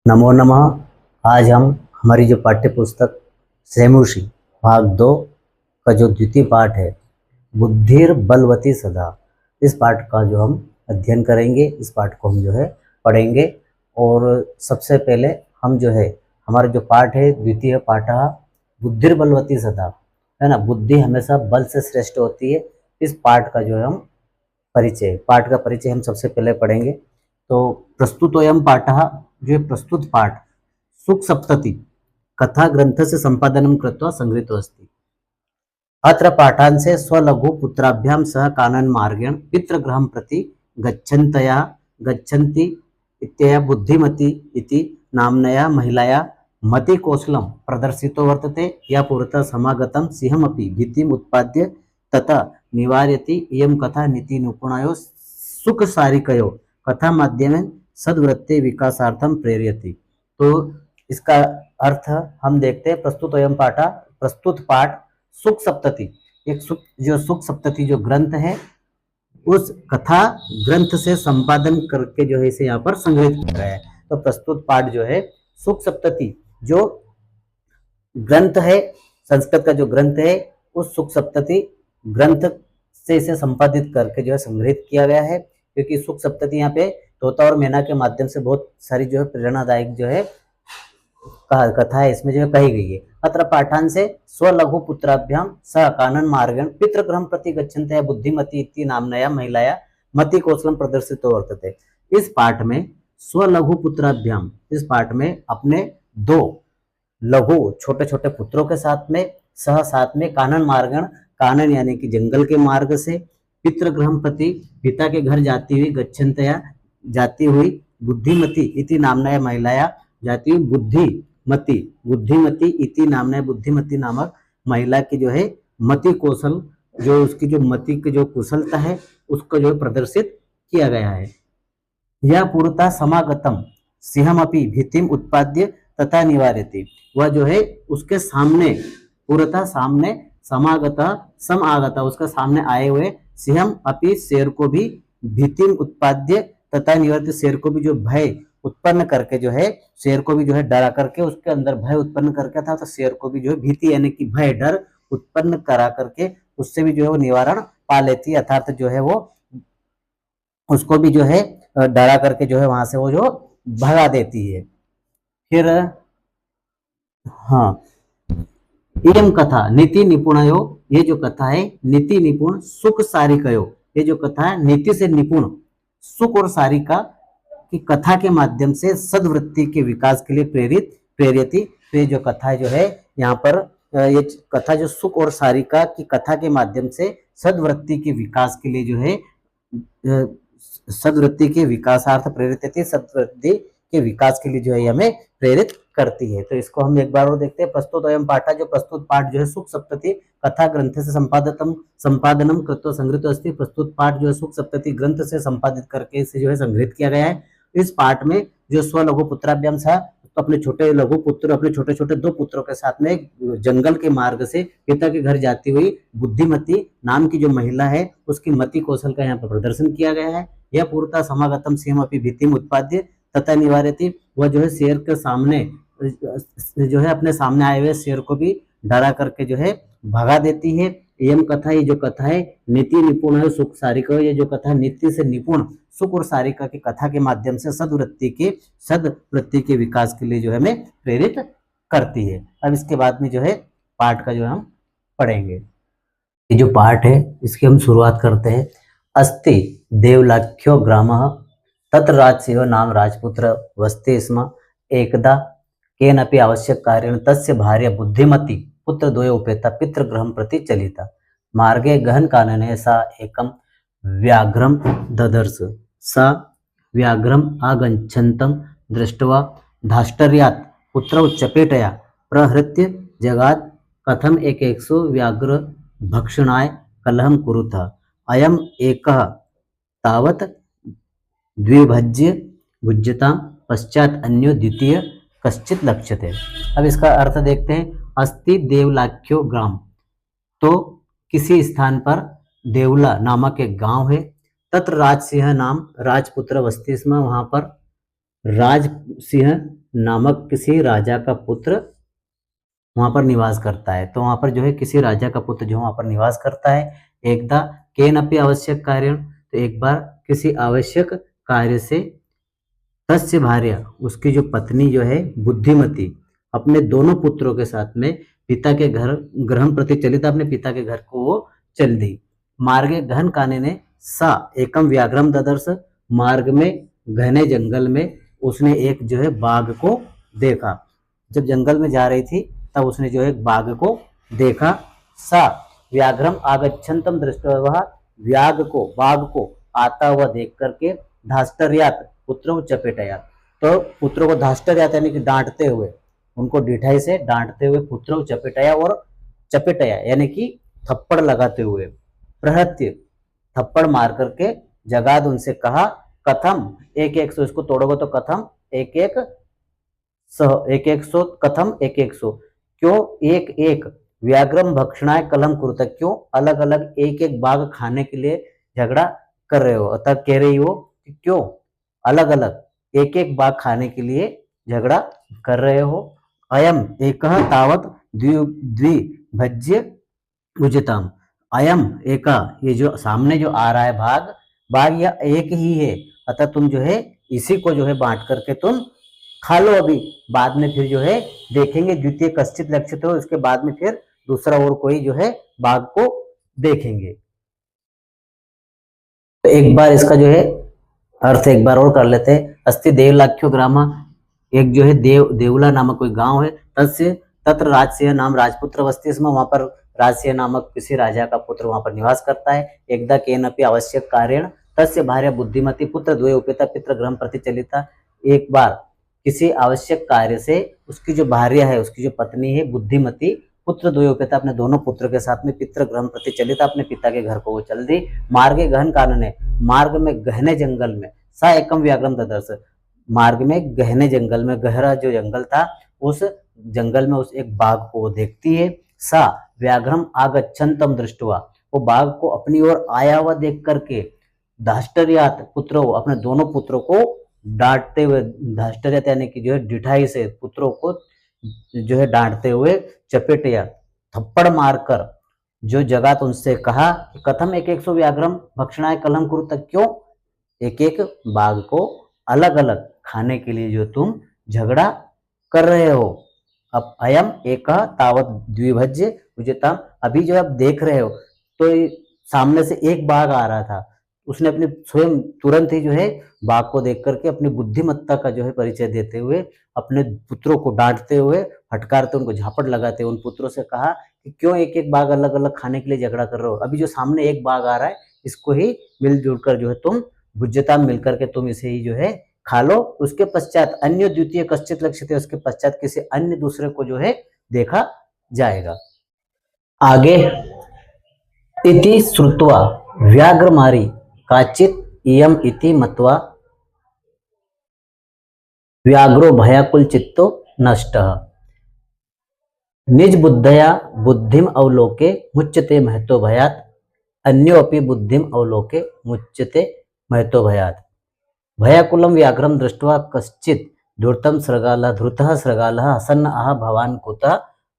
नमो नमः। आज हम हमारी जो पाठ्य पुस्तक सैमुषी भाग 2 का जो द्वितीय पाठ है बुद्धिर बलवती सदा, इस पाठ का जो हम अध्ययन करेंगे, इस पाठ को हम जो है पढ़ेंगे। और सबसे पहले हम जो है हमारा जो पाठ है द्वितीय पाठ बुद्धिर बलवती सदा, है ना, बुद्धि हमेशा बल से श्रेष्ठ होती है। इस पाठ का जो है हम पाठ का परिचय हम सबसे पहले पढ़ेंगे। तो प्रस्तुतोयम पाठः, जो है प्रस्तुत पाठ सुख सप्तति कथा ग्रंथ से संपादनम कृत्वा संगृहीतो अस्ति। अत्र पाठांसे स्वलघु पुत्राभ्याम सह कानन मार्गेण पितृगृहं प्रति गच्छन्ति इत्यया बुद्धिमती इति नाम्नया महिलाया मतिकौशलं प्रदर्शितो वर्तते। या पुरतः समागतं सिंहमपि भीतिम् उत्पाद्य तथा निवारयति। इयं कथा नीति निपुणायो सुखसारिकयो कथा माध्यमेन सद्वृत्ति विकासार्थम प्रेरयति। तो इसका अर्थ हम देखते हैं। प्रस्तुत पाठ सुख सप्तति, एक सुख सप्तति जो ग्रंथ है उस कथा ग्रंथ से संपादन करके जो है इसे यहाँ पर संग्रहित किया गया है। तो प्रस्तुत पाठ जो है सुख सप्तति जो ग्रंथ है, संस्कृत का जो ग्रंथ है, उस सुख सप्तति ग्रंथ से इसे संपादित करके जो है संग्रहित किया गया है। क्योंकि सुख सप्तति यहाँ पे तोता और मैना के माध्यम से बहुत सारी जो है प्रेरणादायक जो है कथा है इसमें जो है कही गई है। अत्र पाठान से स्वलघु पुत्राभ्याम सह कानन मार्गेण पितृगृहं प्रति गच्छन्त्या बुद्धिमती इति नाम्नया महिलाया मति कौशलम प्रदर्शितो वर्तते। इस पाठ में स्वलघु पुत्राभ्याम, इस पाठ में अपने दो लघु छोटे छोटे पुत्रों के साथ में कानन मार्गेण, कानन यानी कि जंगल के मार्ग से, पितृगृहं प्रति पिता के घर जाती हुई, गच्छन्त्या जाती हुई, बुद्धिमती इति नामना महिलाया जाती हुई, बुद्धिमती इति नामना बुद्धिमती नामक महिला की जो है मति कौशल, जो उसकी जो मति की जो कुशलता है उसको जो प्रदर्शित किया गया है। यह पूर्णतः समागतम सिंहमपि भीतिम उत्पाद्य तथा निवारयति, वह जो है उसके सामने पूर्णतः सामने समागता उसका सामने आए हुए सिंहम अपि शेर को भी भीतिम उत्पाद्य तथा निवारयति, शेर को भी जो भय उत्पन्न करके जो है शेर को भी जो है डरा करके उसके अंदर भय उत्पन्न करके था, तो शेर को भी जो है भीति यानी कि भय डर उत्पन्न करा करके उससे भी जो है वो निवारण पा लेती है, अर्थात जो है वो उसको भी जो है डरा करके जो है वहां से वो जो भगा देती है। फिर हाँ, इयम कथा नीति निपुणयो, ये जो कथा है नीति निपुण सुख सारिकयो, ये जो कथा है नीति से निपुण सुख और सारिका की कथा के माध्यम से सद्वृत्ति के विकास के लिए प्रेरित। तो ये जो कथा जो है यहाँ पर ये कथा जो सुख और सारिका की कथा के माध्यम से सद्वृत्ति के विकास के लिए जो है सद्वृत्ति के विकासार्थ प्रेरित थी, सद्वृत्ति के विकास के लिए जो है हमें प्रेरित करती है। तो इसको हम एक बार और देखते हैं। प्रस्तुत अयम पाठ, जो प्रस्तुत पाठ जो है सुख सप्तति कथा ग्रंथ से संपादनम कृत्वा संग्रहितो अस्ति। प्रस्तुत पाठ जो है सुख सप्तति ग्रंथ से संपादित करके इसे जो है संग्रहित किया गया है। इस पाठ में जो स्वलघु पुत्राभ्याम था, तो अपने छोटे लघु पुत्र, अपने छोटे छोटे दो पुत्रों के साथ में जंगल के मार्ग से पिता के घर जाती हुई बुद्धिमती नाम की जो महिला है उसकी मति कौशल का यहाँ पर प्रदर्शन किया गया है। यह पूर्णतः समागतम सिंहमपि भीतिम उत्पाद्य तथा निवारयति, वह जो है शेर के सामने जो है अपने सामने आए हुए शेर को भी डरा करके जो है भगा देती है। एवं कथा, ये जो कथा है नीति निपुण है सुख सारिका, ये जो कथा नीति से निपुण सुख और सारिका की कथा के माध्यम से सद्वृत्ति के विकास के लिए जो है हमें प्रेरित करती है। अब इसके बाद में जो है पाठ का जो हम पढ़ेंगे। ये जो पाठ है इसकी हम शुरुआत करते हैं। अस्ति देवलाख्यो ग्रामः तत्र राजसिंहो नाम राजपुत्र वसते स्म। एकदा केनपि आवश्यक कार्येण तस्य भार्या बुद्धिमती पुत्रद्वयो उपेता पितृगृहं प्रति चलिता। मार्गे गहन कानने सा एकं व्याघ्रं ददर्श। सा व्याघ्रम् आगच्छन्तं दृष्ट्वा धाष्टर्यात् पुत्रौ चपेटया प्रहृत्य जगाद। कथम एकेक्षु व्याघ्र भक्षणाय कलहं कुरुतः। अयम् एकः तावत् द्विभज्य भुज्यतां पश्चात अन्यो द्वितीय कश्चित लक्ष्यते। अब इसका अर्थ देखते हैं। अस्ति देवलाख्यो ग्राम, तो किसी स्थान पर देवला नामक एक गांव है। तत्र राजसिंह नाम राजपुत्र वसते स्म, वहां पर राज सिंह नामक किसी राजा का पुत्र वहां पर निवास करता है। तो वहां पर जो है किसी राजा का पुत्र जो वहां पर निवास करता है। एकदा केनपि आवश्यक कार्य, तो एक बार किसी आवश्यक कार्य से तस्य भार्या, उसकी जो पत्नी जो है बुद्धिमती, अपने दोनों पुत्रों के साथ में पिता के घर गृहं प्रति चलित, अपने पिता के घर को वो चल दी। मार्गे गहन कानने ने सा एकम व्याघ्रम ददर्श, मार्ग में घने जंगल में उसने एक जो है बाघ को देखा। जब जंगल में जा रही थी तब उसने जो है बाघ को देखा। सा व्याघ्रम आगच्छन्तम दृष्टवा, वह व्याघ को बाघ को आता हुआ देख करके धास्तर्यात पुत्रों को चपेटाया। तो पुत्रों को धास्तर्यात यानी कि डांटते हुए, उनको ढिठाई से डांटते हुए पुत्रों को चपेटाया, और चपेटाया यानी कि थप्पड़ लगाते हुए, प्रहत्य थप्पड़ मार करके जगाद उनसे कहा, कथम एक एक सौ, इसको तोड़ोगे तो कथम एक एक सौ, एक एक सौ कथम एक एक सौ, क्यों एक एक व्याघ्रम भक्षणाय कलम कुरुता, क्यों अलग अलग एक एक बाघ खाने के लिए झगड़ा कर रहे हो, अतः कह रही हो कि क्यों अलग अलग एक एक बाघ खाने के लिए झगड़ा कर रहे हो। अयम एक तावत द्विभज्य उचितम, अयम एका, ये जो सामने जो आ रहा है भाग, बाघ यह एक ही है, अतः तुम जो है इसी को जो है बांट करके तुम खा लो, अभी बाद में फिर जो है देखेंगे, द्वितीय कश्चित लक्षित हो, इसके बाद में फिर दूसरा और कोई जो है बाघ को देखेंगे। तो एक बार इसका जो है अर्थ एक बार और कर लेते हैं। अस्ति देवलाख्यो ग्राम, एक जो है देवला नामक कोई गांव है, तस्य तत्र राजसिंह नाम राजपुत्र वस्ती स्म, वहां पर राजसिंह नामक किसी राजा का पुत्र वहां पर निवास करता है। एकदा केनपि आवश्यक कार्येण तस्य भार्या बुद्धिमती पुत्र द्वय उपेता पितृ गृहं प्रति चलिता, एक बार किसी आवश्यक कार्य से उसकी जो भार्या है, उसकी जो पत्नी है बुद्धिमती, पुत्र द्वय उपेता, अपने दोनों पुत्र के साथ में पितृ गृहं प्रति चलिता, अपने पिता के घर को वो चल दी। मार्गे गहन कानने, मार्ग में गहने जंगल में, सा एकम व्याघ्रम ददर्श, मार्ग में गहने जंगल में, गहरा जो जंगल था उस जंगल में उस एक बाघ को देखती है। सा व्याघ्रम आगच्छन्तम दृष्टवा, वो बाघ को अपनी ओर आया हुआ देख करके धाष्टर्यात पुत्रों, अपने दोनों पुत्रों को डांटते हुए, धाष्टर्यात यानी कि जो है डिठाई से पुत्रों को जो है डांटते हुए चपेटिया थप्पड़ मारकर जो जगा, तो उनसे कहा, कथम एक एक सौ व्याघ्रम भक्षणाय कलम कुरु, तक क्यों एक एक बाघ को अलग अलग खाने के लिए जो तुम झगड़ा कर रहे हो। अब अयम एक तावत द्विभज्य उचितम, अभी जो आप देख रहे हो तो सामने से एक बाघ आ रहा था, उसने अपने स्वयं तुरंत ही जो है बाघ को देख करके अपनी बुद्धिमत्ता का जो है परिचय देते हुए, अपने पुत्रों को डांटते हुए, फटकारते, उनको झापट लगाते उन पुत्रों से कहा कि क्यों एक एक बाघ अलग अलग खाने के लिए झगड़ा कर रहे हो, अभी जो सामने एक बाघ आ रहा है इसको ही मिलजुल कर जो है तुम भुज्यता मिलकर के तुम इसे ही जो है खा लो। उसके पश्चात अन्य द्वितीय कश्चित लक्षित, उसके पश्चात किसी अन्य दूसरे को जो है देखा जाएगा। आगे इति श्रुत्वा व्याघ्रमारी काचित इयम इति मत्वा व्याघ्रो भयाकुल चित्तो नष्टः, निज बुद्धया बुद्धिम अवलोके मुच्यते महतो भयात्, अन्योपि बुद्धिम अवलोके मुच्यते महतो भयात्, भयाकुलम व्याघ्रम दृष्ट्वा कश्चित धूर्तम श्रगालः, धृतः श्रगालः हसन्न आह भवान कुतः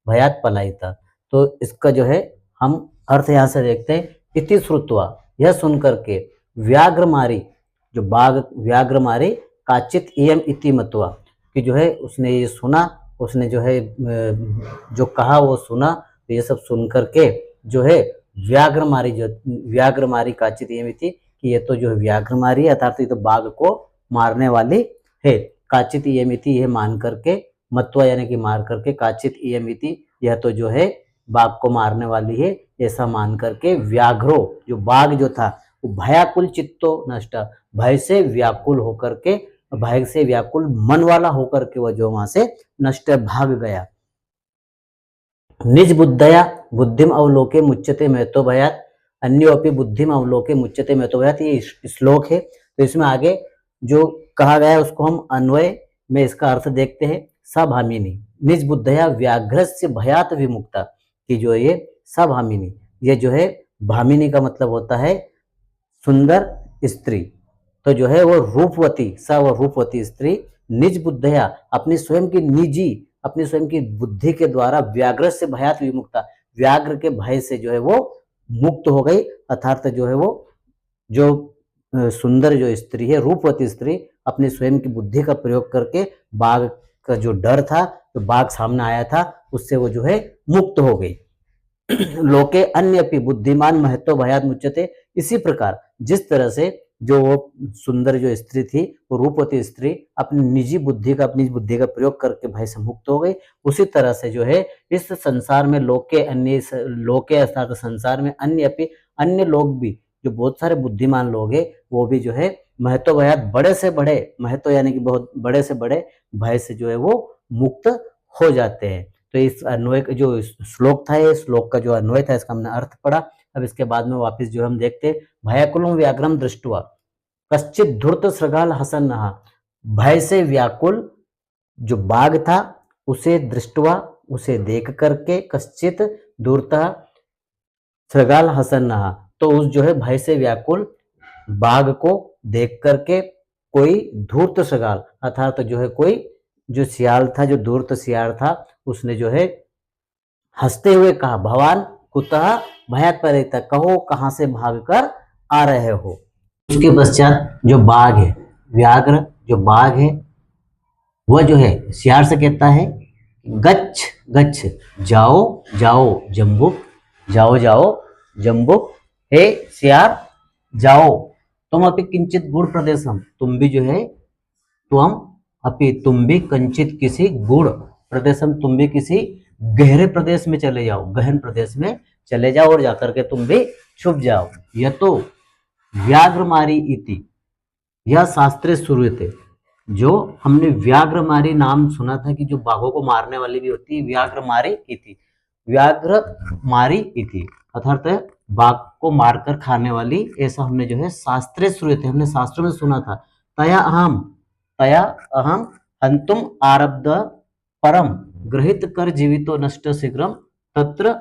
भयात् पलायिता। तो इसका जो है हम अर्थ यहाँ से देखते हैं, इति श्रुत्वा, यह सुनकर के, व्याघ्रमारी जो बाघ, व्याघ्रमारी काचित इयम इति मत्वा, कि जो है उसने ये सुना, उसने जो है जो कहा वो सुना, तो ये सब सुन करके जो है व्याघ्रमारी, जो व्याघ्रमारी काचित इयम इति, कि ये तो जो है व्याघ्रमारी है, अर्थात ये तो बाघ को मारने वाली है। काचित इयम इति, यह मान करके, मत्वा यानी कि मार करके, काचित इयम इति, यह तो जो है बाघ को मारने वाली है, ऐसा मान करके व्याघ्रो जो बाघ जो था वो भयाकुल चित्तो नष्ट, भय से व्याकुल होकर के, भय से व्याकुल मन वाला होकर के वह जो वहां से नष्ट भाग गया। निज बुद्धया बुद्धिम अवलोके मुच्यते महतो भयात्, अन्योपि बुद्धिम अवलोके मुच्यते महतो भयात्, ये श्लोक है। तो इसमें आगे जो कहा गया है उसको हम अन्वय में इसका अर्थ देखते हैं। सभामिनी निज बुद्धया व्याघ्रस्य भयात विमुक्ता, कि जो ये सभामिनी, ये जो है भामिनी का मतलब होता है सुंदर स्त्री, तो जो है वो रूपवती स व रूपवती स्त्री निज बुद्धया अपनी स्वयं की निजी अपनी स्वयं की बुद्धि के द्वारा व्याघ्र से भयात विमुक्ता व्याघ्र के भय से जो है वो मुक्त हो गई। अर्थात जो है वो जो सुंदर जो स्त्री है रूपवती स्त्री अपनी स्वयं की बुद्धि का प्रयोग करके बाघ का जो डर था जो बाघ सामने आया था उससे वो जो है मुक्त हो गई। लोके अन्य बुद्धिमान महत्व भयात मुच्यते। इसी प्रकार जिस तरह से जो वो सुंदर जो स्त्री थी वो रूपवती स्त्री अपनी निजी बुद्धि का अपनी बुद्धि का प्रयोग करके भय से मुक्त हो गई, उसी तरह से जो है इस संसार में लोके अर्थात संसार में अन्य लोग भी जो बहुत सारे बुद्धिमान लोग हैं वो भी जो है महत्व भयात बड़े से बड़े महत्व यानी कि बहुत बड़े से बड़े भय से जो है वो मुक्त हो जाते हैं। तो इस अन्वय जो श्लोक था ये श्लोक का जो अन्वय था इसका हमने अर्थ पढ़ा। अब इसके बाद में वापस जो हम देखते भयाकुलम व्याघ्रम दृष्टवा कश्चित धूर्त सृगाल हसन्नः। भय से व्याकुल जो बाघ था उसे दृष्टवा उसे देख करके कश्चित धूर्त सृगाल हसन्नः तो उस जो है भय से व्याकुल बाघ को देख करके कोई धूर्त सृगाल अर्थात जो है कोई जो सियाल था जो धूर्त सियाल था उसने जो है हंसते हुए कहा भगवान कुतः भयात परित कहो कहां से भागकर आ रहे हो। उसके पश्चात जो बाघ है व्याघ्र जो बाघ है वह जो है सियार से कहता है गच्छ गच्छ जाओ जाओ जम्बुक जाओ जाओ जम्बुक हे सियार जाओ तुम अपनी किंचित गुड़ प्रदेशम तुम भी जो है तुम भी कंचित किसी गुड़ प्रदेशम तुम भी किसी गहरे प्रदेश में चले जाओ गहन प्रदेश में चले जाओ और जाकर के तुम भी छुप जाओ। यह तो व्याघ्रमारी इति यह शास्त्रे शुरू थे जो हमने व्याघ्रमारी नाम सुना था कि जो बाघों को मारने वाली भी होती है व्याघ्रमारी इति अर्थात बाघ को मारकर खाने वाली ऐसा हमने जो है शास्त्रे शुरू थे हमने शास्त्रों में सुना था। तया अहम हंतुम आरब्ध परम गृहित कर जीवितो नष्ट शीघ्रम तत्र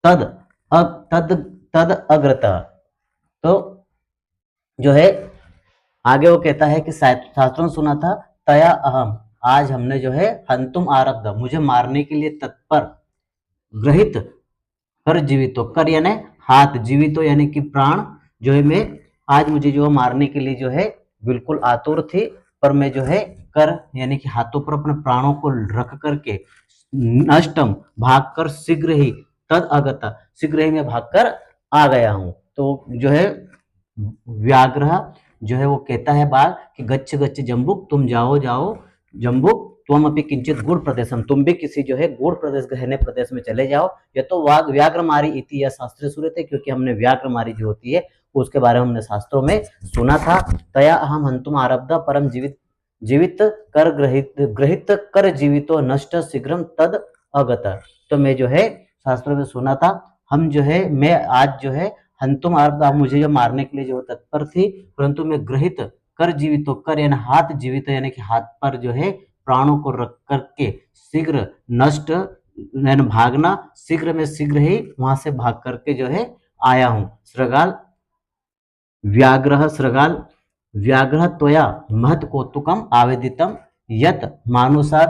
तद तद अग्रता। तो जो है आगे वो कहता है कि शास्त्रों में सुना था तया अहम आज हमने जो है हंतुम आरब्ध मुझे मारने के लिए तत्पर गृहित कर जीवितो कर यानी हाथ जीवितो यानी कि प्राण जो है मैं आज मुझे जो मारने के लिए जो है बिल्कुल आतुर थी पर मैं जो है कर यानी कि हाथों पर अपने प्राणों को रख करके नष्टम भागकर शीघ्र ही तद अगता शीघ्र ही मैं भागकर आ गया हूं। तो जो है व्याघ्र जो है वो कहता है बाघ कि गच्छ गच्छ जम्बुक तुम जाओ जाओ जम्बुक तुम अपनी किंचित गुड़ प्रदेशम तुम भी किसी जो है गुड़ प्रदेश गहने प्रदेश में चले जाओ। यह तो व्याघ्रमारी इति या शास्त्रीय सूरत है क्योंकि हमने व्याघ्रमारी जो होती है उसके बारे में हमने शास्त्रों में सुना था। तया अहम हंतुम आरब्ध परम जीवित कर ग्रहित कर जीवितो नष्ट शीघ्रम तद अगत। तो मैं जो है शास्त्रों में सुना था हम जो है मैं आज जो है हंतुम आरब्ध मुझे जो मारने के लिए जो तत्पर थी परंतु मैं ग्रहित कर जीवितो कर यानी हाथ जीवित यानी कि हाथ पर जो है प्राणों को रख करके शीघ्र नष्ट यानी भागना शीघ्र में शीघ्र ही वहां से भाग करके जो है आया हूं। श्रगाल व्याघ्र त्वया महत कौतुकम आवेदितम यत मानुषाद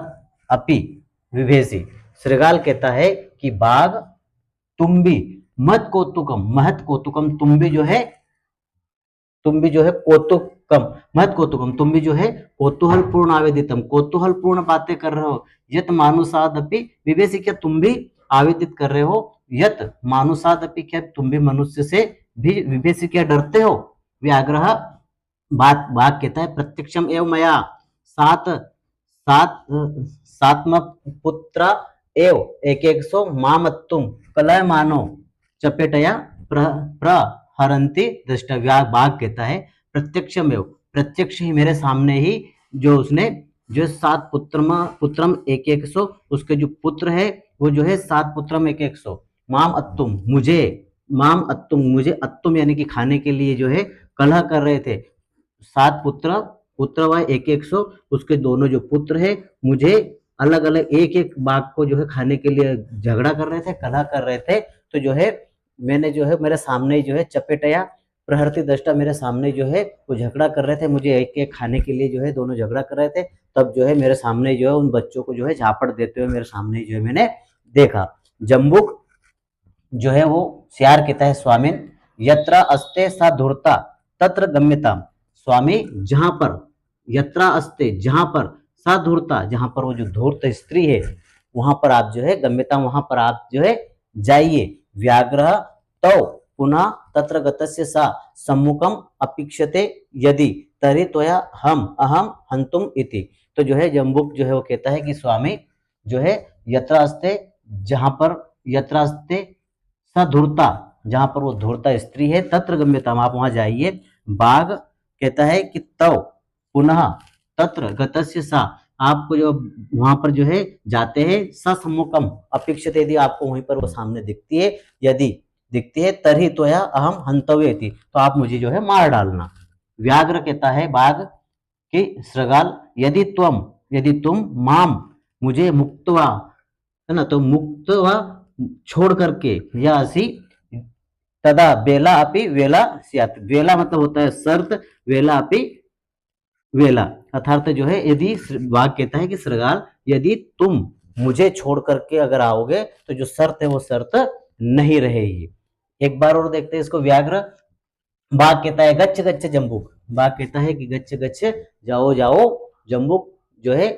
अपि विभेसी। श्रगाल कहता है कि बाघ तुम भी महत कौतुकम तुम भी जो है कौतुकम महत कौतुकम तुम भी जो है कौतूहल पूर्ण आवेदितम कौतूहल पूर्ण बातें कर रहे हो। यत मानुषाद अपि विभेसी क्या तुम भी आवेदित कर रहे हो। यत मानुषाद अपि क्या तुम भी मनुष्य से भी विभेसी क्या डरते हो। व्याघ्र बाघ कहता है प्रत्यक्षम एवं मया सात्म पुत्र एव एक सौ मामत्तुम कलय मानो चपेटया प्रहरंती दृष्टव्या। बाघ कहता है प्रत्यक्ष ही मेरे सामने ही जो उसने जो 7 पुत्रम एक सौ उसके जो पुत्र है वो जो है 7 पुत्रम एक सौ माम अत्तुम मुझे अत्तुम यानी कि खाने के लिए जो है कलह कर रहे थे। 7 पुत्र व एक सौ उसके दोनों जो पुत्र है मुझे अलग अलग एक बाघ को जो है खाने के लिए झगड़ा कर रहे थे कलह कर रहे थे। तो जो है मैंने जो है मेरे सामने जो है चपेटया प्रहरती दृष्टा, मेरे सामने जो है वो झगड़ा कर रहे थे, मुझे एक एक खाने के लिए जो है दोनों झगड़ा कर रहे थे। तब जो है मेरे सामने जो है उन बच्चों को जो है झापड़ देते हुए मेरे सामने जो है मैंने देखा। जम्बुक जो है वो सियार कहता है, स्वामिन यत्र अस्ते सा धूर्ता तत्र गम्यताम। स्वामी जहां पर, यत्रा अस्ते जहां पर, सा धूर्ता जहां पर वो जो धूर्त स्त्री है वहां पर आप जो है गम्यता, वहां पर आप जो है जाइए। व्याघ्र तो पुनः तत्र गतस्य सा सम्मुखम अपेक्षते यदि तरी त्वया हम अहम हंतुम इति। तो जो है जम्बुक जो है वो कहता है कि स्वामी जो है यत्रास्ते जहां पर, यत्रास्ते स धूर्ता जहां पर वो धूर्ता स्त्री है, तत्र गम्यताम आप वहां जाइए। बाघ कहता है कि तव पुनः तत्र गतस्य सा आपको जो वहां पर जो है जाते हैं, ससम्मुखम अपेक्षित यदि आपको वहीं पर वो सामने दिखती है, यदि दिखती है तरी त्वया अहम हंतव्य थी, तो आप मुझे जो है मार डालना। व्याघ्र कहता है बाघ कि श्रृगाल यदि तुम माम मुझे मुक्तवा, है ना, तो मुक्तवा छोड़ करके, या असी तदा बेला अपि वेला स्यात्। वेला मतलब होता है शर्त, वेला अपि वेला अर्थात जो है यदि, वाघ कहता है कि श्रृगाल यदि तुम मुझे छोड़ करके अगर आओगे तो जो शर्त है वो शर्त नहीं रहेगी। एक बार और देखते हैं इसको। व्याघ्र, बाघ कहता है गच्छ गच्छ जम्बुक, बाघ कहता है कि गच्छ गच्छ जाओ जाओ जम्बुक जो है,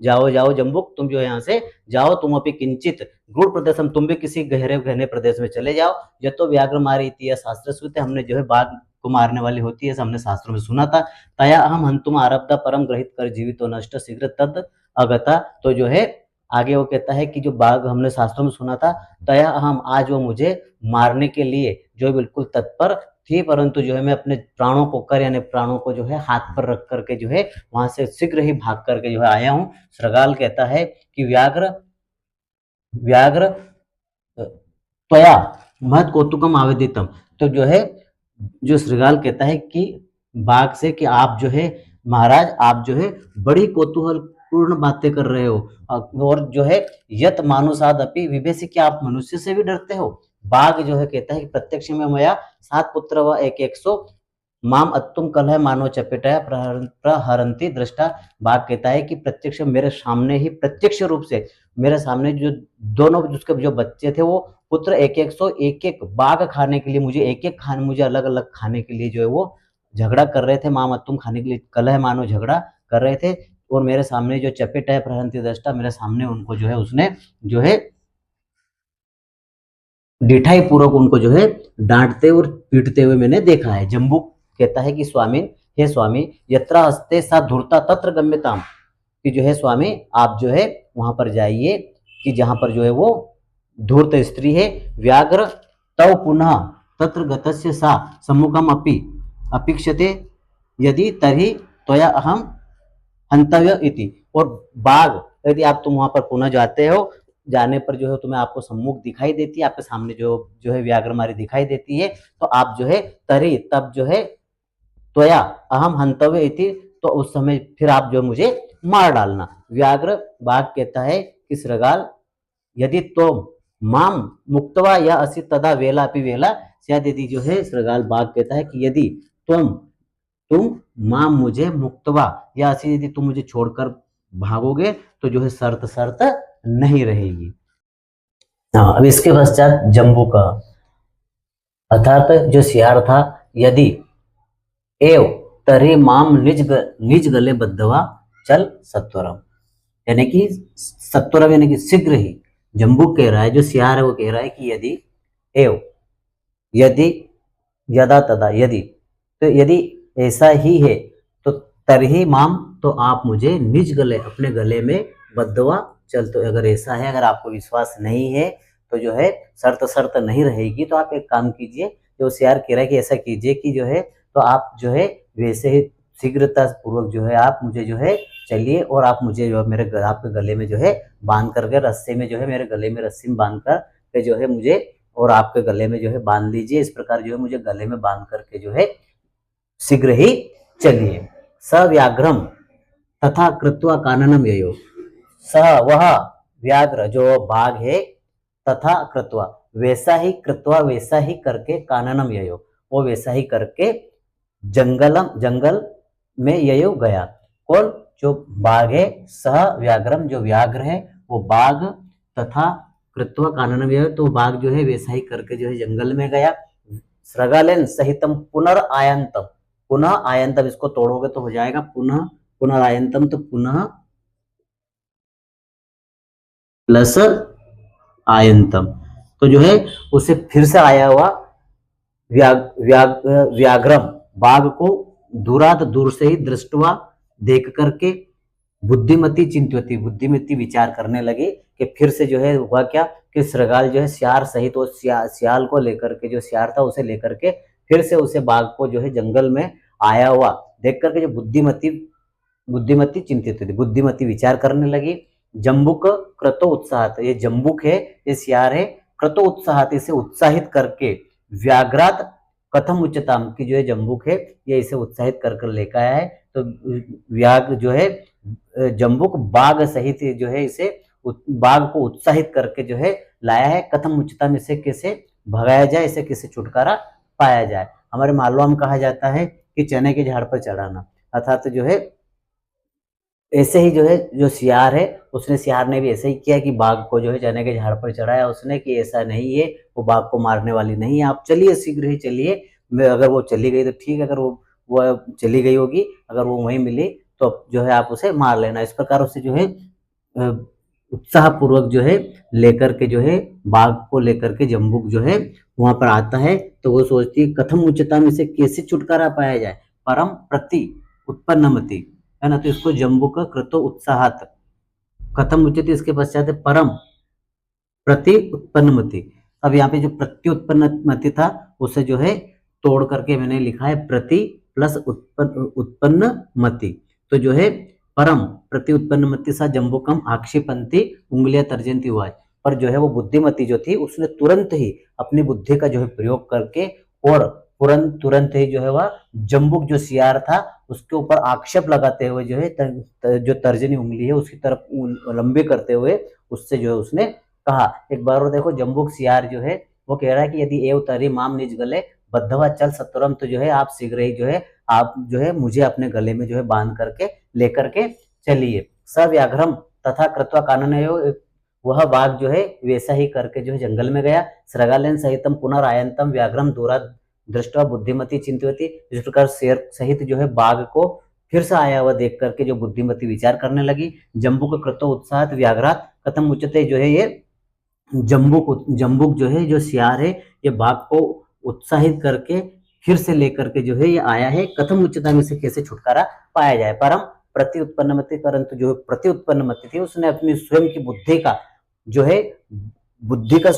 जाओ जाओ जम्बुक तुम जो है यहाँ से जाओ, तुम अपनी किंचित गूढ़ प्रदेशम, तुम भी किसी गहरे घने प्रदेश में चले जाओ। यह तो व्याघ्र मारी इति शास्त्र सूत्र, हमने जो है बाघ को मारने वाली होती है, हमने शास्त्रों में सुना था। तया अहम हंतुम आरब्धा परम ग्रहित कर जीवित तो नष्ट शीघ्र तद अगता। तो जो है आगे वो कहता है कि जो बाघ हमने शास्त्रों में सुना था, तया अहम आज वो मुझे मारने के लिए जो बिल्कुल तत्पर थी, परंतु जो है मैं अपने प्राणों को कर, यानी प्राणों को जो है हाथ पर रख करके जो है वहां से शीघ्र ही भाग करके जो है आया हूँ। श्रृगाल कहता है कि व्याघ्र त्वया महत् कौतुकम आवेदितम। तो जो है जो श्रृगाल कहता है कि बाघ से कि आप जो है महाराज, आप जो है बड़ी कौतूहल पूर्ण बातें कर रहे हो, और जो है यत मानुषाद अपि विभेषि, कि आप मनुष्य से भी डरते हो। बाघ जो है कहता है कि प्रत्यक्ष में मया 7 पुत्र व 100 माम अत्तुम कलह मानो चपेटया प्रहरंती दृष्टा। बाघ कहता है कि प्रत्यक्ष मेरे सामने ही, प्रत्यक्ष रूप से मेरे सामने जो दोनों उसके जो बच्चे थे वो पुत्र एक एक बाघ खाने के लिए, मुझे एक एक खाने, मुझे अलग अलग खाने के लिए जो है वो झगड़ा कर रहे थे। माम अत्तुम खाने के लिए, कलह मानो झगड़ा कर रहे थे, और मेरे सामने जो चपेट है प्रहरंती दृष्टा, मेरे सामने उनको जो है उसने जो है डिठाई पूर्वक उनको जो है डांटते और पीटते हुए मैंने देखा है। जम्बुक कहता है कि स्वामी, हे स्वामी यत्रा हस्ते सा धूर्ता तत्र गम्यताम, कि जो है स्वामी आप जो है वहां पर जाइए कि जहां पर जो है वो धूर्त स्त्री है। व्याघ्र तव पुनः तत्र गतस्य सा सम्मुखम अपि अपेक्षते यदि तर्हि त्वया अहम हंतव्य इति। और बाघ यदि आप तुम वहां पर पुनः जाते हो, जाने पर जो है तुम्हें आपको सम्मुख दिखाई देती है, आपके सामने जो है व्याघ्रमारी दिखाई देती है, तो आप जो है तरी, तब जो है त्वया अहम हंतव्य इति, तो उस समय फिर आप जो मुझे मार डालना। व्याघ्र, बाघ कहता है कि श्रृगाल यदि तो माम मुक्तवा या असी तदा वेला अपि वेला शायद, यदि जो है श्रृगाल बाघ कहता है कि यदि तुम माम मुझे मुक्तवा या असी, यदि तुम मुझे छोड़कर भागोगे तो जो है शर्त नहीं रहेगी। हाँ, अब इसके पश्चात जम्बू का अर्थात जो सियार था, यदि एव तरी माम निज गले बद्धवा चल सत्वरम, यानी कि सत्वरम यानी कि शीघ्र ही। जम्बू कह रहा है, जो सियार है वो कह रहा है कि यदि एव, यदि यदा तदा, यदि, तो यदि ऐसा ही है तो तरही माम, तो आप मुझे निज गले, अपने गले में बद्धवा चल। तो अगर ऐसा है, अगर आपको विश्वास नहीं है तो जो है शर्त नहीं रहेगी, तो आप एक काम कीजिए, जो सियार कह रहा है कि ऐसा कीजिए कि जो है तो आप जो है वैसे ही शीघ्रता पूर्वक जो है आप मुझे जो है चलिए, और आप मुझे जो है मेरे आपके गले में जो है बांध करके, रस्से में जो है मेरे गले में रस्सी में बांध कर जो है मुझे, और आपके गले में जो है बांध लीजिए। इस प्रकार जो है मुझे गले में बांध करके जो है शीघ्र ही चलिए। सव्याघ्रम तथा कृत्वा काननम ययो, सह वह व्याघ्र जो बाघ है, तथा कृत्वा वैसा ही, कृत्वा वैसा ही करके, काननम ययो वो वैसा ही करके जंगल में ययो गया। कौन? जो बाघ है, सह व्याघ्रम, जो व्याघ्र है वो बाघ, तथा कृत्वा काननव्यय, तो बाघ जो है वैसा ही करके जो है जंगल में गया। सृगालेन सहितम पुनरायंतम, पुनः आयंतम, इसको तोड़ोगे तो हो जाएगा पुनः, पुनरायंतम तो पुनः प्लस आयंतम, तो जो है उसे फिर से आया हुआ व्याघ्रम, बाघ को दूरात, दूर से ही, दृष्टवा, देख करके, बुद्धिमती चिंतवती, बुद्धिमती विचार करने लगी कि फिर से जो है हुआ क्या कि सृगाल जो है सियार सहित, वो सियाल को लेकर के, जो सियार था उसे लेकर के फिर से उसे बाघ को जो है जंगल में आया हुआ देख करके जो बुद्धिमती चिंतित थी, बुद्धिमती विचार करने लगी। जम्बुक क्रतो उत्साहित, ये जम्बुक है, ये सियार है, क्रतो उत्साहित, इसे उत्साहित करके, व्याघ्रात कथम उच्चताम, की जो है जम्बुक है ये इसे उत्साहित कर लेकर आया है। तो व्याघ्र जो है जम्बुक बाघ सहित जो है इसे बाघ को उत्साहित करके जो है लाया है। कथम उच्चताम, इसे कैसे भगाया जाए, इसे कैसे छुटकारा पाया जाए। हमारे मालवा में कहा जाता है कि चने के झाड़ पर चढ़ाना, अर्थात जो है ऐसे ही जो है जो सियार है, उसने, सियार ने भी ऐसे ही किया कि बाघ को जो है चने के झाड़ पर चढ़ाया उसने, कि ऐसा नहीं है, वो बाघ को मारने वाली नहीं है, आप चलिए, शीघ्र ही चलिए। अगर वो चली गई तो ठीक है, अगर वो चली गई होगी, अगर वो वहीं मिली तो जो है आप उसे मार लेना। इस प्रकार उसे जो है उत्साह पूर्वक जो है लेकर के जो है बाघ को लेकर के जम्बुक जो है वहां पर आता है। तो वो सोचती है कथम उच्चता में से कैसे छुटकारा पाया जाए, परम प्रति उत्पन्नमति, है ना। तो इसको जम्बुक कृतो उत्साहत, कथम उचित, इसके पश्चात परम प्रति उत्पन्नमति। अब यहाँ पे जो प्रति उत्पन्नमति था उसे जो है तोड़ करके मैंने लिखा है प्रति प्लस उत्पन्नमति। तो जो है परम प्रति उत्पन्नमति सा जम्बुकम आक्षेपंती उंगलियां तर्जनती हुआ है। पर जो है वो बुद्धिमती जो थी उसने तुरंत ही अपनी बुद्धि का जो है प्रयोग करके और तुरंत ही जो है वह जम्बुक जो सियार था उसके ऊपर आक्षेप लगाते हुए जो है जो तर्जनी उंगली है उसकी तरफ लंबे करते हुए उससे जो है उसने कहा। एक बार और देखो, जम्बुक सियार जो है वो कह रहा है कि यदि एव तरी माम निज गले बद्धवा चल सत्वरम, तो जो है आप शीघ्र ही जो है आप जो है मुझे अपने गले में जो है बांध करके लेकर के चलिए। स व्याघ्रम तथा कृत्वा काननयो, वह बाघ जो है वैसा ही करके जो है जंगल में गया। सृगालेन सहितम पुनरायंतम व्याघ्रम दूरा दृष्टवा बुद्धिमती चिंतवती, इस प्रकार शेर सहित जो है बाघ को फिर से आया हुआ देख करके जो बुद्धिमती विचार करने लगी। जम्बुक कृतो उत्साहित व्याघ्रात कथम उच्चते, जो है ये जम्बुक जो है जो सियार है ये बाघ को उत्साहित करके फिर से लेकर के जो है ये आया है। कथम उच्चता में से कैसे छुटकारा पाया जाए, परम प्रति उत्पन्नमति, परंतु जो प्रति उत्पन्नमति थी उसने अपनी स्वयं की बुद्धि का जो है बुद्धि का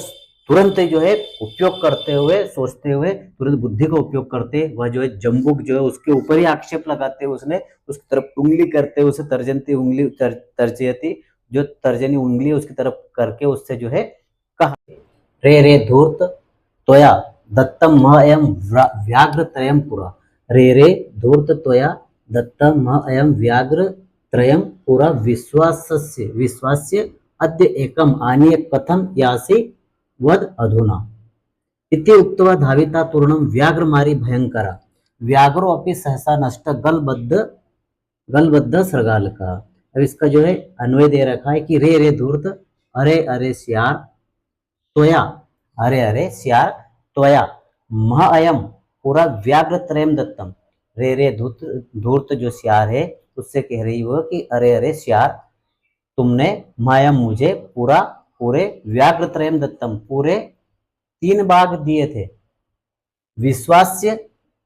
तुरंत जो है उपयोग करते हुए, सोचते हुए तुरंत बुद्धि का उपयोग करते वह जो है जम्बुक जो है उसके ऊपर ही आक्षेप लगाते हुए उसने उसकी तरफ उंगली करते हुए उसे तर्जनती उंगली तर्जयती, जो तर्जनी उंगली उसकी तरफ करके उससे जो है कहा, रे रे धूर्त त्वया दत्तम मह एवं व्याघ्र त्रयम पुरा, रे रे धूर्त त्वया दत्तम मह एवं व्याघ्र त्रयम पुरा विश्वास्य अद्य एकम आनीय कथम यासी वद अधुना इति उक्त्वा धाविता तूर्णम व्याघ्र मारी भयंकरा व्याघ्रो अपि सहसा नष्ट गलबद्ध सृगाल का। अब इसका जो है अन्वय दे रखा है कि रे रे धूर्त, अरे अरे सियार, त्वया, अरे अरे सियार, त्वया, मह अयम, पूरा व्याघ्र त्रयम दत्तम, रे रे धूर्त जो सियार है उससे कह रही हो कि अरे अरे सियार, तुमने माया मुझे पूरे व्याघ्र त्रयम दत्तम, पूरे 3 बाघ दिए थे। विश्वास्य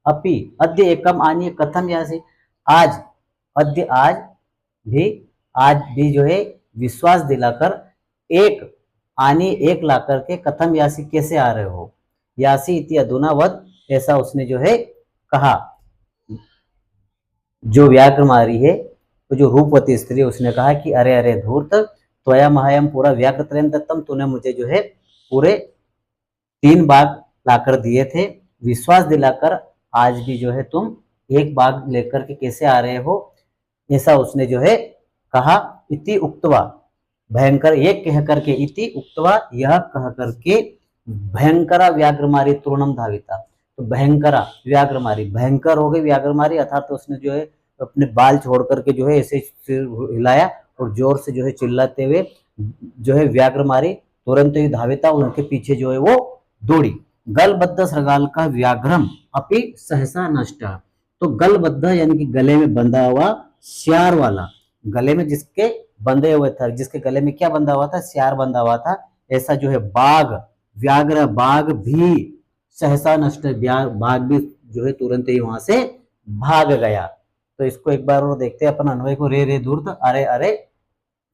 अपि अद्य एकम आनीय कथम यासी, आज भी जो है विश्वास दिलाकर एक ला करके कथम यासी, कैसे आ रहे हो, यासी इति अधुना वद, ऐसा उसने जो है कहा। जो व्याघ्र मारी है तो जो रूपवती स्त्री उसने कहा कि अरे अरे धूर्त त्वया महायम पूरा व्याघ्र त्रयम दत्तम, तूने मुझे जो है पूरे 3 बाघ लाकर दिए थे, विश्वास दिलाकर आज भी जो है तुम एक बाघ लेकर के कैसे आ रहे हो, ऐसा उसने जो है कहा। इति उक्तवा, भयंकर, ये कह करके, इति उक्तवा, यह कह करके, भयंकरा व्याघ्र मारी तूर्णम धाविता, तो भयंकरा व्याघ्र मारी, भयंकर हो गई व्याघ्र मारी, अर्थात तो उसने जो है अपने बाल छोड़ करके जो है ऐसे सिर हिलाया और जोर से जो है चिल्लाते हुए जो है व्याघ्र मारी, तुरंत ही धाविता, उनके पीछे जो है वो दौड़ी। गलबद्ध श्रृगाल का व्याघ्रम अपि सहसा नष्ट। तो गलबद्ध यानी कि गले में बंधा हुआ, श्यार वाला, गले में जिसके बंधे हुए था, जिसके गले में क्या बंधा हुआ था, श्यार बंधा हुआ था, ऐसा जो है बाघ, व्याघ्र बाघ भी सहसा नष्ट, बाघ भी जो है तुरंत ही वहां से भाग गया। तो इसको एक बार और देखते हैं अपन अन्वय को। रे रे धूर्त, अरे अरे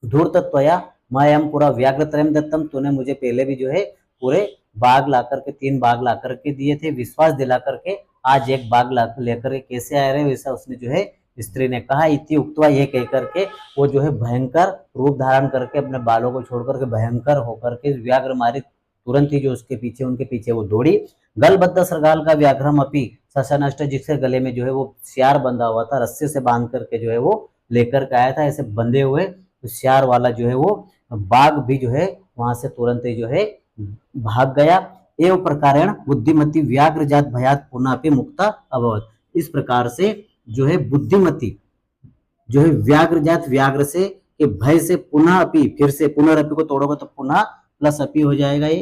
धूर्त त्वया मायाम पुरा व्याघ्र त्रयम दत्तम, तूने मुझे पहले भी जो है पूरे बाघ ला करके, 3 बाघ ला करके दिए थे, विश्वास दिला करके, आज एक बाघ ला लेकर कैसे आ रहे हो, ऐसा उसने जो है स्त्री ने कहा। इति उक्तवा, ये कह करके वो जो है भयंकर रूप धारण करके अपने बालों को छोड़ करके भयंकर होकर के व्याघ्र मारी, तुरंत ही जो उसके पीछे, उनके पीछे वो दौड़ी। गलबद्ध श्रृगाल का व्याघ्रम अपि सशनष्ट, जिसके गले में जो है वो श्यार बंधा हुआ था, रस्से से बांध करके जो है वो लेकर के आया था, ऐसे बंधे हुए तो श्यार वाला जो है वो बाघ भी जो है वहां से तुरंत ही जो है भाग गया। एवं प्रकारेण बुद्धिमती व्याघ्र जात भयात पुनः अपि मुक्ता अभवत। इस प्रकार से जो है बुद्धिमती जो है व्याघ्र जात, व्याघ्र से के भय से पुनः अपि, फिर से, पुनरअपि को तोड़ोगे तो पुनः प्लस अपि हो जाएगा ये,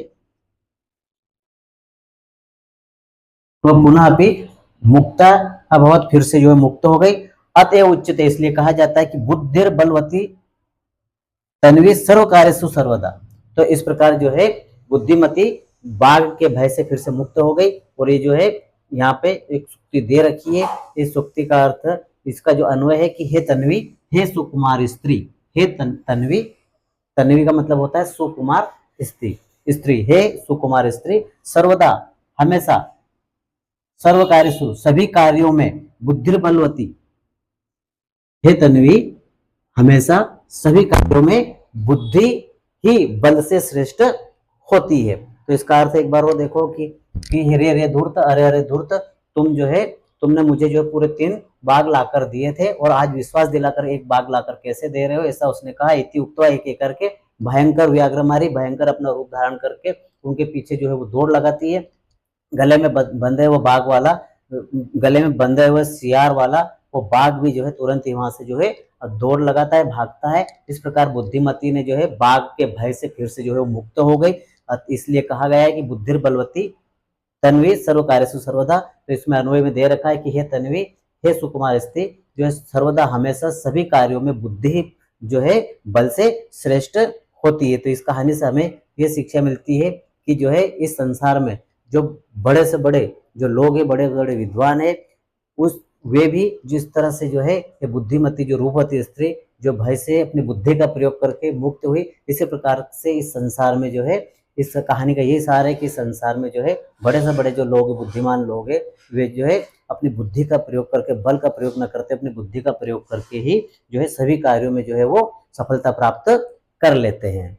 तो पुनः अपि मुक्ता अभवत, फिर से जो है मुक्त हो गई। अतएव उच्चते, इसलिए कहा जाता है कि बुद्धिर बलवती तन्वी सर्व कार्यसु सर्वदा। तो इस प्रकार जो है बुद्धिमती बाघ के भय से फिर से मुक्त हो गई। और ये जो है यहाँ पे एक सुक्ति दे रखी है, इस सुक्ति का अर्थ, इसका जो अन्वय है कि हे तन्वी, हे सुकुमार स्त्री, हे तन्वी, तन्वी का मतलब होता है सुकुमार स्त्री, स्त्री, हे सुकुमार स्त्री, सर्वदा हमेशा, सर्व कार्यसु सभी कार्यों में, बुद्धि बलवती, हे तन्वी हमेशा सभी कार्यों में बुद्धि ही बल से श्रेष्ठ होती है। तो इसका अर्थ एक बार वो देखो कि रे रे धूर्त, अरे अरे धूर्त, तुम जो है, तुमने मुझे जो पूरे 3 बाघ लाकर दिए थे और आज विश्वास दिलाकर एक बाघ लाकर कैसे दे रहे हो, ऐसा उसने कहा। इति उक्तवा, एक एक करके भयंकर व्याघ्र मारी, भयंकर अपना रूप धारण करके उनके पीछे जो है वो दौड़ लगाती है। गले में बंधे हुए बाघ वाला, गले में बंधे हुए सियार वाला वो बाघ भी जो है तुरंत ही वहां से जो है दौड़ लगाता है, भागता है। इस प्रकार बुद्धिमती ने जो है बाघ के भय से फिर से जो है मुक्त हो गई। इसलिए कहा गया है कि बुद्धिर बलवती तन्वी सर्व कार्यसु सर्वदा। तो इसमें अन्वय में दे रखा है कि हे तन्वी, हे सुकुमार स्त्री, जो है सर्वदा हमेशा सभी कार्यों में बुद्धि जो है बल से श्रेष्ठ होती है। तो इस कहानी से हमें ये शिक्षा मिलती है कि जो है इस संसार में जो बड़े से बड़े जो लोग हैं, बड़े बड़े विद्वान है, उस वे भी जिस तरह से जो है ये बुद्धिमती जो रूपवती स्त्री जो भय से अपनी बुद्धि का प्रयोग करके मुक्त हुई, इसी प्रकार से इस संसार में जो है, इस कहानी का यही सार है कि संसार में जो है बड़े से बड़े जो लोग, बुद्धिमान लोग हैं, वे जो है अपनी बुद्धि का प्रयोग करके, बल का प्रयोग न करते, अपनी बुद्धि का प्रयोग करके ही जो है सभी कार्यों में जो है वो सफलता प्राप्त कर लेते हैं।